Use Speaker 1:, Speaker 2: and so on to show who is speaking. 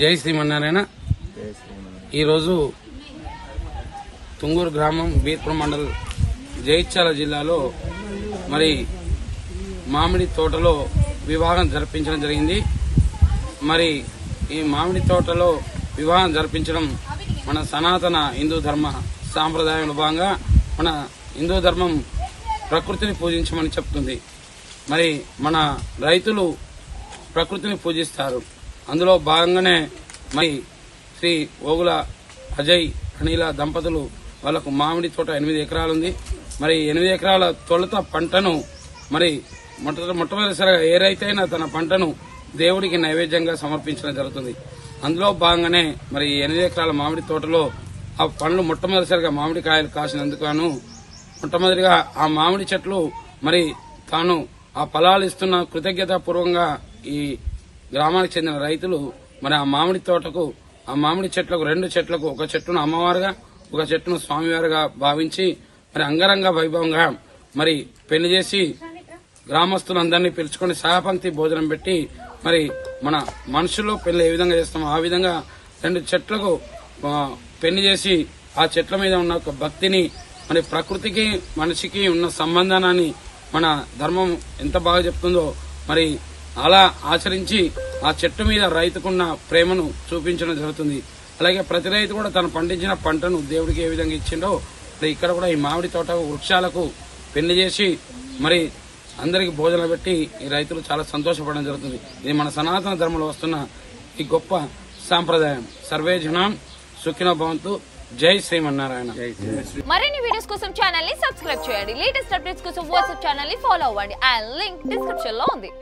Speaker 1: జై శ్రీమన్నారాయణ. ఈరోజు తుంగూరు గ్రామం బీర్పురం మండల్ జగిత్యాల జిల్లాలో మరి మామిడి తోటలో వివాహం జరిపించడం జరిగింది. మరి ఈ మామిడి తోటలో వివాహం జరిపించడం మన సనాతన హిందూ ధర్మ సాంప్రదాయంలో భాగంగా మన హిందూ ధర్మం ప్రకృతిని పూజించమని చెప్తుంది. మరి మన రైతులు ప్రకృతిని పూజిస్తారు. అందులో భాగంగానే మరి శ్రీ ఓగుల అజయ్ అనిల దంపతులు వాళ్లకు మామిడి తోట 8 ఎకరాలు ఉంది. మరి 8 ఎకరాల తొలుత పంటను మరి మొట్టమొదటిసారిగా ఏ రైతైనా తన పంటను దేవుడికి నైవేద్యంగా సమర్పించడం జరుగుతుంది. అందులో భాగంగానే మరి 8 ఎకరాల మామిడి తోటలో ఆ పండ్లు మొట్టమొదటిసారిగా మామిడికాయలు కాసినందుకు మొట్టమొదటిగా ఆ మామిడి చెట్లు మరి తాను ఆ ఫలాలు ఇస్తున్న కృతజ్ఞతా పూర్వకంగా ఈ గ్రామానికి చెందిన రైతులు మరి ఆ మామిడి తోటకు ఆ మామిడి చెట్లకు 2 చెట్లకు ఒక చెట్టును అమ్మవారుగా ఒక చెట్టును స్వామివారుగా భావించి మరి అంగరంగ వైభవంగా మరి పెళ్లి చేసి గ్రామస్తులందరినీ పిలుచుకుని సహపంక్తి భోజనం పెట్టి మరి మన మనుషుల్లో పెళ్లి ఏ విధంగా చేస్తామో ఆ విధంగా 2 చెట్లకు పెళ్లి చేసి ఆ చెట్ల మీద ఉన్న ఒక భక్తిని మరి ప్రకృతికి మనిషికి ఉన్న సంబంధాన్ని మన ధర్మం ఎంత బాగా చెప్తుందో మరి అలా ఆచరించి ఆ చెట్టు మీద రైతుకున్న ప్రేమను చూపించడం జరుగుతుంది. అలాగే ప్రతి రైతు కూడా తను పండించిన పంటను దేవుడికి ఏ విధంగా ఇచ్చిండో ఇక్కడ కూడా ఈ మామిడి తోట వృక్షాలకు పెళ్లి చేసి మరి అందరికి భోజనం పెట్టి ఈ రైతులు చాలా సంతోషపడడం జరుగుతుంది. ఇది మన సనాతన ధర్మంలో వస్తున్న ఈ గొప్ప సాంప్రదాయం. సర్వే జనం సుఖినో భవంతు. జై శ్రీమన్నారాయణ.
Speaker 2: మరిన్ని వీడియోస్ కోసం ఛానల్ ని సబ్స్క్రైబ్ చేయండి. లేటెస్ట్ అప్డేట్స్ కోసం వాట్సాప్ ఛానల్ ని ఫాలో అవ్వండి. ఆ లింక్ డిస్క్రిప్షన్ లో ఉంది.